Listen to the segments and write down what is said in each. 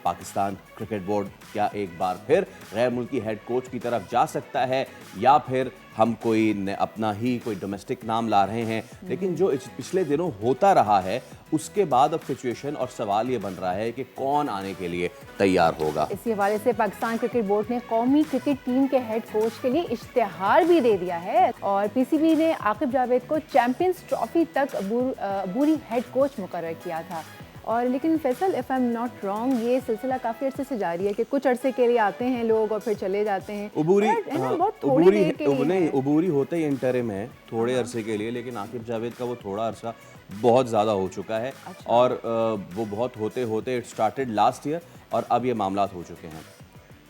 Pakistan cricket board क्या एक बार फिर गैर मुल्की हेड कोच की तरफ जा सकता है, या फिर हम कोई अपना ही कोई डोमेस्टिक नाम ला रहे हैं? लेकिन जो पिछले दिनों होता रहा है, उसके बाद अब सिचुएशन और सवाल ये बन रहा है कि कौन आने के लिए तैयार होगा। इसी हवाले से पाकिस्तान क्रिकेट बोर्ड ने कौमी क्रिकेट टीम के हेड कोच के लिए इश्तिहार भी दे दिया है और पीसीबी ने आकिब जावेद को चैंपियंस ट्रॉफी तक अबूरी हेड कोच मुकर्रर किया था। और लेकिन Faisal, if I am not wrong, ये सिलसिला काफ़ी अरसे से जारी है कि कुछ अरसे के लिए आते हैं लोग और फिर चले जाते हैं। उबूरी होते ही इंटरिम है थोड़े अरसे के लिए, लेकिन आकिब जावेद का वो थोड़ा अरसा बहुत ज़्यादा हो चुका है। अच्छा। और वो बहुत होते होते इट स्टार्टेड लास्ट ईयर और अब ये मामलात हो चुके हैं।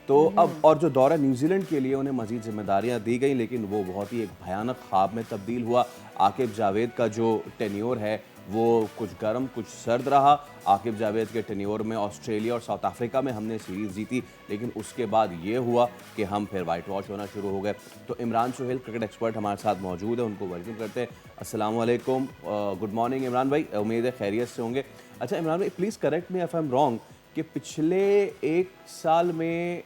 तो अब और जो दौरा न्यूजीलैंड के लिए उन्हें मजीद जिम्मेदारियां दी गई, लेकिन वो बहुत ही एक भयानक ख्वाब में तब्दील हुआ। आकिब जावेद का जो टेन्योर है वो कुछ गर्म कुछ सर्द रहा। आकिब जावेद के टेन्योर में ऑस्ट्रेलिया और साउथ अफ्रीका में हमने सीरीज़ जीती, लेकिन उसके बाद ये हुआ कि हम फिर वाइट वॉश होना शुरू हो गए। तो इमरान सुहेल क्रिकेट एक्सपर्ट हमारे साथ मौजूद है, उनको वेलकम करते हैं। अस्सलाम वालेकुम, गुड मॉर्निंग इमरान भाई, उम्मीद है खैरियत से होंगे। अच्छा इमरान भाई, please correct me if I am wrong कि पिछले एक साल में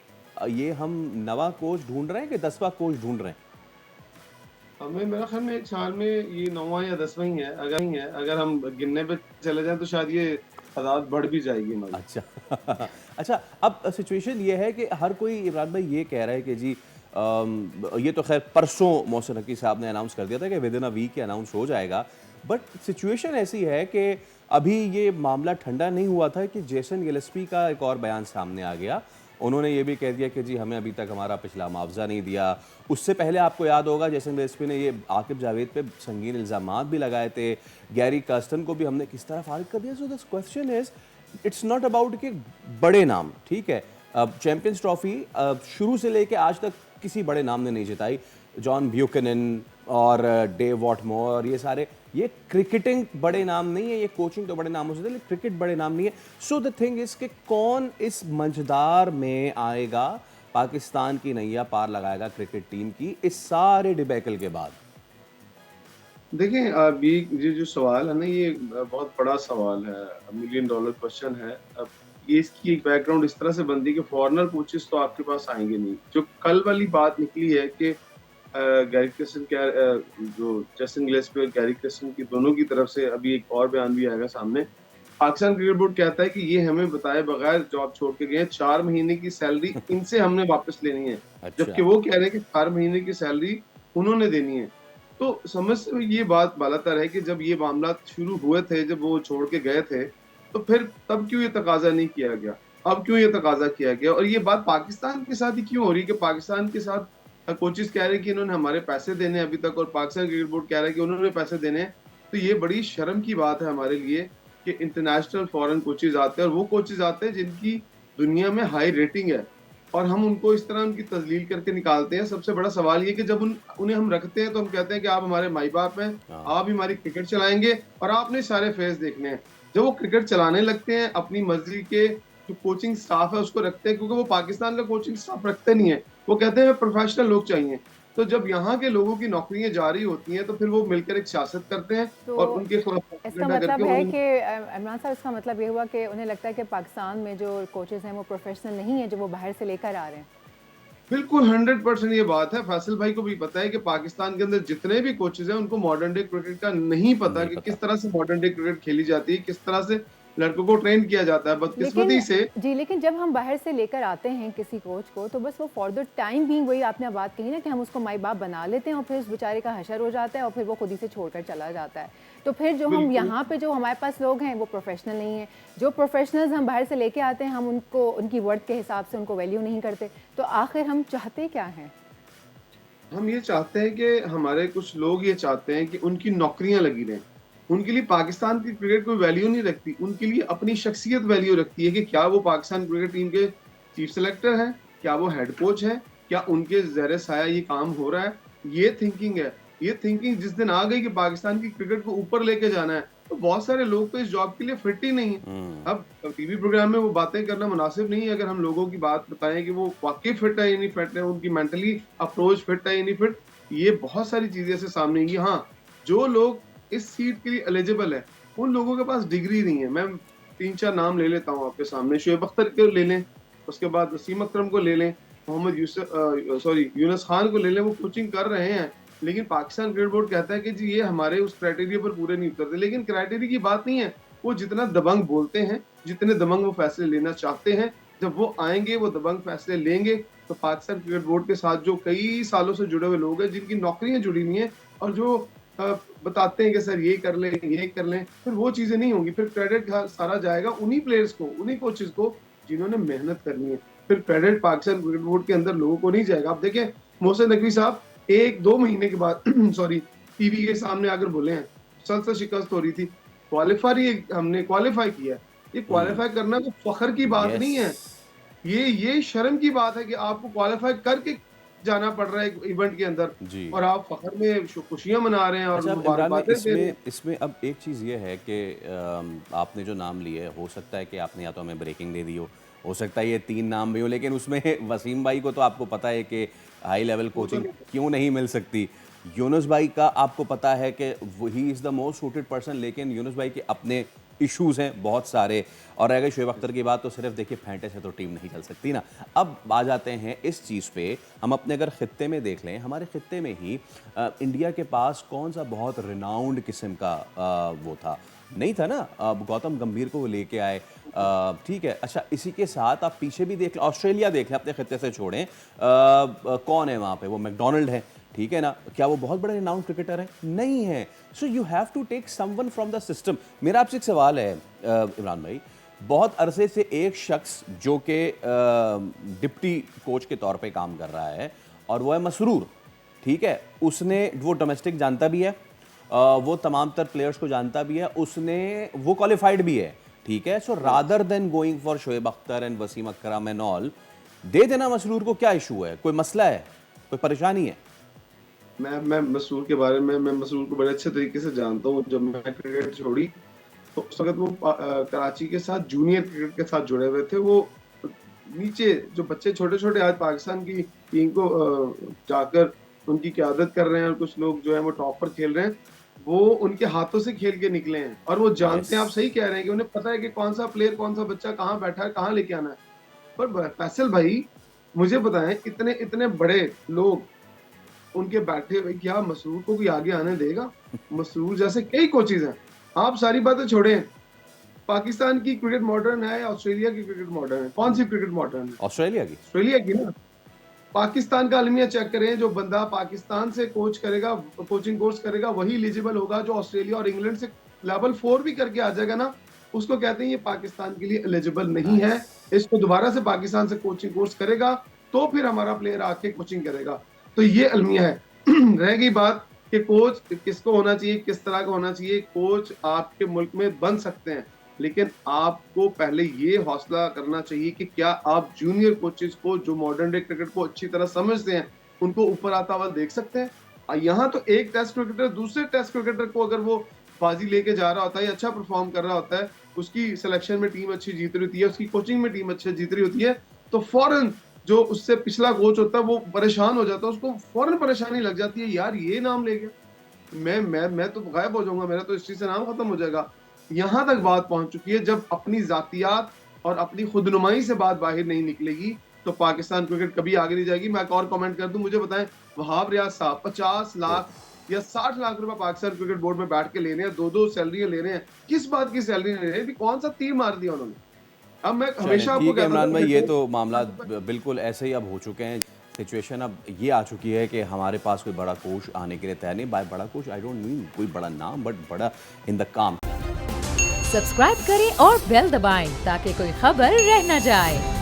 ये हम नवा कोच ढूंढ रहे हैं कि 10वां कोच ढूंढ रहे हैं? हमें मेरा ख्याल में एक साल में ये 9वां या 10वां ही है। अगर हम गिनने पे चले जाएं तो शायद ये तादाद बढ़ भी जाएगी हमारी। अच्छा अच्छा, अब सिचुएशन ये है कि हर कोई इमरान भाई ये कह रहा है कि जी ये तो खैर परसों मोहसिन नकवी साहब ने अनाउंस कर दिया था कि विद इन अ वीक ये अनाउंस हो जाएगा, बट सिचुएशन ऐसी है कि अभी ये मामला ठंडा नहीं हुआ था कि जेसन गिलेस्पी का एक और बयान सामने आ गया। उन्होंने ये भी कह दिया कि जी हमें अभी तक हमारा पिछला मुआवजा नहीं दिया। उससे पहले आपको याद होगा जेसन गिलेस्पी ने ये आकिब जावेद पे संगीन इल्ज़ामात भी लगाए थे। गैरी कर्स्टन को भी हमने किस तरह फारिग कर दिया। So this question is, it's not about कि बड़े नाम, ठीक है, अब चैंपियंस ट्रॉफी शुरू से लेके आज तक किसी बड़े नाम ने नहीं जिताई। जॉन ब्यूकनन और डेव वॉटमोर, ये सारे, ये क्रिकेटिंग बड़े नाम नहीं है, ये कोचिंग तो बड़े नाम हो सकते हैं, लेकिन क्रिकेट बड़े नाम नहीं है। सो द थिंग इज कि कौन इस मंझदार में आएगा, पाकिस्तान की नैया पार लगाएगा क्रिकेट टीम की इस सारे डिबैकल के बाद? देखें, अब ये जो सवाल है ना, ये बहुत बड़ा सवाल है, मिलियन डॉलर क्वेश्चन है। अब ये इसकी एक बैकग्राउंड इस तरह से बनती है कि फॉरेनर कोचेस तो आपके पास आएंगे नहीं। जो कल वाली बात निकली है कि गैरी कर्स्टन जो जेसन गिलेस्पी और गैरी कर्स्टन की दोनों की तरफ से अभी एक और बयान भी आएगा सामने। पाकिस्तान क्रिकेट बोर्ड कहता है कि ये हमें बताए बगैर जॉब छोड़ के गए हैं, 4 महीने की सैलरी इनसे हमने वापस लेनी है। अच्छा। जबकि वो कह रहे हैं कि 4 महीने की सैलरी उन्होंने देनी है। तो समझ से ये बात बालातर है कि जब ये मामला शुरू हुए थे, जब वो छोड़ के गए थे, तो फिर तब क्यों ये तकाजा नहीं किया गया, अब क्यों ये तकाजा किया गया? और ये बात पाकिस्तान के साथ ही क्यों हो रही है कि पाकिस्तान के साथ कोचेस कह रहे हैं कि इन्होंने हमारे पैसे देने अभी तक, और पाकिस्तान क्रिकेट बोर्ड कह रहा है कि उन्होंने पैसे देने हैं। तो ये बड़ी शर्म की बात है हमारे लिए कि इंटरनेशनल फॉरेन कोचेस आते हैं, और वो कोचेस आते हैं जिनकी दुनिया में हाई रेटिंग है, और हम उनको इस तरह उनकी तजलील करके निकालते हैं। सबसे बड़ा सवाल ये कि जब उन्हें हम रखते हैं तो हम कहते हैं कि आप हमारे माई बाप हैं, आप ही हमारी क्रिकेट चलाएंगे और आपने सारे फेस देखने हैं। जब वो क्रिकेट चलाने लगते हैं, अपनी मर्जी के जो कोचिंग स्टाफ है उसको रखते हैं, क्योंकि वो पाकिस्तान का कोचिंग स्टाफ रखते नहीं है। वो कहते हैं प्रोफेशनल लोग चाहिए। तो जब यहाँ के लोगों की नौकरियां जारी होती हैं तो फिर वो मिलकर एक सियासत करते हैं तो और उनके खिलाफ इसका मतलब है कि इमरान साहब, इसका मतलब ये हुआ कि उन्हें लगता है कि पाकिस्तान में जो कोचेस हैं वो प्रोफेशनल नहीं है जो वो बाहर से लेकर आ रहे हैं। बिल्कुल 100% ये बात है। फैसल भाई को भी पता है कि पाकिस्तान के अंदर जितने भी कोचेस हैं उनको मॉडर्न डे क्रिकेट का नहीं पता कि किस तरह से मॉडर्न डे क्रिकेट खेली जाती है, किस तरह से लड़कों को ट्रेन किया जाता है। बदकिस्मती से लेकिन जब हम बाहर से लेकर आते हैं किसी कोच को, तो बस वो फॉर द टाइम बीइंग, वही आपने बात कही ना कि हम उसको माई बाप बना लेते हैं और फिर उस बेचारे का हशर हो जाता है और फिर वो खुद ही से छोड़कर चला जाता है। तो फिर जो हम यहाँ पे जो हमारे पास लोग हैं वो प्रोफेशनल नहीं है। जो प्रोफेशनल्स हम बाहर से लेके आते हैं हम उनको उनकी वर्थ के हिसाब से उनको वैल्यू नहीं करते। तो आखिर हम चाहते क्या हैं? हम ये चाहते हैं कि हमारे कुछ लोग ये चाहते हैं कि उनकी नौकरियां लगी रहें। उनके लिए पाकिस्तान की क्रिकेट कोई वैल्यू नहीं रखती, उनके लिए अपनी शख्सियत वैल्यू रखती है कि क्या वो पाकिस्तान क्रिकेट टीम के चीफ सेलेक्टर हैं, क्या वो हेड कोच हैं, क्या उनके ज़ेरे साया ये काम हो रहा है। ये थिंकिंग है। ये थिंकिंग जिस दिन आ गई कि पाकिस्तान की क्रिकेट को ऊपर लेके जाना है, तो बहुत सारे लोग तो इस जॉब के लिए फिट ही नहीं है। अब टीवी प्रोग्राम में वो बातें करना मुनासिब नहीं है। अगर हम लोगों की बात बताएं कि वो वाकई फिट है या नहीं फिट है, उनकी मेंटली अप्रोच फिट है या नहीं फिट, ये बहुत सारी चीजें ऐसे सामने आएंगी। हाँ, जो लोग इस सीट के लिए एलिजिबल है, उन लोगों के पास डिग्री नहीं है। मैं 3-4 नाम ले लेता हूँ आपके सामने। शोएब अख्तर को ले लें, उसके बाद वसीम अकरम को ले लें, मोहम्मद यूनुस खान को ले लें, वो कोचिंग कर रहे हैं। लेकिन पाकिस्तान क्रिकेट बोर्ड कहता है कि जी ये हमारे उस क्राइटेरिया पर पूरे नहीं उतरते। लेकिन क्राइटेरिया की बात नहीं है, वो जितना दबंग बोलते हैं, जितने दबंग वो फैसले लेना चाहते हैं, जब वो आएंगे वो दबंग फैसले लेंगे, तो पाकिस्तान क्रिकेट बोर्ड के साथ जो कई सालों से जुड़े हुए लोग हैं, जिनकी नौकरियां जुड़ी हुई हैं और जो बताते हैं कि सर ये कर लें, फिर वो चीजें नहीं होंगी। फिर क्रेडिट सारा जाएगा उन्हीं प्लेयर्स को, उन्हीं कोचेस को जिन्होंने मेहनत करनी है। फिर क्रेडिट पाकिस्तान क्रिकेट बोर्ड के अंदर लोगों को नहीं जाएगा। अब देखें, मोहसिन नकवी साहब 1-2 महीने के बाद सॉरी टीवी के सामने आकर बोले हैं, मुसलसल शिकस्त हो रही थी, हमने क्वालिफाई किया। ये क्वालिफाई करना तो फख्र की बात नहीं है, ये शर्म की बात है कि आपको क्वालिफाई करके जाना पड़ रहा है इवेंट के अंदर और आप फख्र में खुशियां मना रहे हैं और अच्छा, मुबारकबादें दे रहे हैं। इसमें अब एक चीज़ ये है कि आपने जो नाम लिए, हो सकता है कि आपने या तो हमें ब्रेकिंग दे दी हो सकता है ये 3 नाम भी हो, लेकिन उसमें वसीम भाई को तो आपको पता है कि हाई लेवल कोचिंग क्यों नहीं मिल सकती। यूनुस भाई का आपको पता है कि he is the most suited person, लेकिन यूनुस भाई के अपने इश्यूज़ हैं बहुत सारे। और अगर शोएब अख्तर की बात, तो सिर्फ देखिए फेंटे से तो टीम नहीं चल सकती ना। अब आ जाते हैं इस चीज़ पे, हम अपने अगर ख़ित्ते में देख लें, हमारे ख़ित्ते में ही इंडिया के पास कौन सा बहुत रिनाउंड किस्म का वो था, नहीं था ना। गौतम गंभीर को वो लेके आए, ठीक है। अच्छा, इसी के साथ आप पीछे भी देख लें, ऑस्ट्रेलिया देख लें, अपने ख़ित्ते से छोड़ें, कौन है वहाँ पे, वो मैकडोनल्ड है, ठीक है ना। क्या वो बहुत बड़े रिनाउंड क्रिकेटर हैं? नहीं है। So you have to take someone from the system. मेरा आपसे एक सवाल है इमरान भाई, बहुत अरसे से एक शख्स जो कि डिप्टी कोच के तौर पे काम कर रहा है और वो है मसरूर, ठीक है। उसने, वो डोमेस्टिक जानता भी है, वो तमाम तर प्लेयर्स को जानता भी है, वो क्वालिफाइड भी है, ठीक है। So rather than going for Shoaib Akhtar and Wasim Akram and all, दे देना मसरूर को। क्या इशू है? कोई मसला है? कोई परेशानी है? मैं मसरूर के बारे में, मैं मसरूर को बड़े अच्छे तरीके से जानता हूँ। जब मैं क्रिकेट छोड़ी तो उस वक्त वो कराची के साथ जूनियर क्रिकेट के साथ जुड़े हुए थे। वो नीचे जो बच्चे छोटे-छोटे आज पाकिस्तान की टीम को जाकर उनकी क़यादत कर रहे हैं और कुछ लोग जो है वो टॉप पर खेल रहे हैं, वो उनके हाथों से खेल के निकले हैं और वो जानते हैं, आप सही कह रहे हैं कि उन्हें पता है कि कौन सा प्लेयर, कौन सा बच्चा कहाँ बैठा है, कहाँ लेके आना है। पर फैसल भाई, मुझे बताएं, इतने बड़े लोग उनके बैठे हुए, क्या मसरूर को कोई आगे आने देगा? मसरूर जैसे कई कोचेज हैं। आप सारी बातें छोड़ें, पाकिस्तान की क्रिकेट मॉडर्न है या ऑस्ट्रेलिया की क्रिकेट मॉडर्न है? कौन सी क्रिकेट मॉडर्न है? ऑस्ट्रेलिया की ना। पाकिस्तान का अलमिया चेक करें, जो बंदा पाकिस्तान से कोच करेगा, कोचिंग कोर्स करेगा, वही एलिजिबल होगा। जो ऑस्ट्रेलिया और इंग्लैंड से लेवल 4 भी करके आ जाएगा ना, उसको कहते हैं ये पाकिस्तान के लिए एलिजिबल नहीं है। इसको दोबारा से पाकिस्तान से कोचिंग कोर्स करेगा तो फिर हमारा प्लेयर आके कोचिंग करेगा। तो ये अलमिया है। रह गई बात कि कोच किसको होना चाहिए, किस तरह का होना चाहिए। कोच आपके मुल्क में बन सकते हैं, लेकिन आपको पहले ये हौसला करना चाहिए कि क्या आप जूनियर कोचेस को, जो मॉडर्न डे क्रिकेट को अच्छी तरह समझते हैं, उनको ऊपर आता हुआ देख सकते हैं। यहाँ तो एक टेस्ट क्रिकेटर दूसरे टेस्ट क्रिकेटर को अगर वो बाजी लेके जा रहा होता है, अच्छा परफॉर्म कर रहा होता है, उसकी सिलेक्शन में टीम अच्छी जीत रही होती है, उसकी कोचिंग में टीम अच्छी जीत रही होती है, तो फौरन जो उससे पिछला कोच होता है वो परेशान हो जाता है, उसको फौरन परेशानी लग जाती है, यार ये नाम ले गया, मैं तो गायब हो जाऊंगा, मेरा तो इस चीज से नाम खत्म हो जाएगा। यहाँ तक बात पहुंच चुकी है। जब अपनी जातियात और अपनी खुदनुमाई से बात बाहर नहीं निकलेगी तो पाकिस्तान क्रिकेट कभी आगे नहीं जाएगी। मैं एक और कमेंट कर दूं, मुझे बताएं, वहाब रियाज साहब 50 लाख या 60 लाख रुपए पाकिस्तान क्रिकेट बोर्ड में बैठ के ले रहे हैं, 2-2 सैलरी ले रहे हैं, किस बात की सैलरी ले रहे हैं? कौन सा तीर मार दिया उन्होंने? अब मैं हमेशा आपको कहता हूं, इमरान भाई, ये तो मामला बिल्कुल ऐसे ही अब हो चुके हैं। सिचुएशन अब ये आ चुकी है कि हमारे पास कोई बड़ा कोच आने के लिए तैयार नहीं। बाय बड़ा कोच आई डोंट मीन कोई बड़ा नाम, बट बड़ा इन द काम। सब्सक्राइब करें और बेल दबाएं ताकि कोई खबर रह न जाए।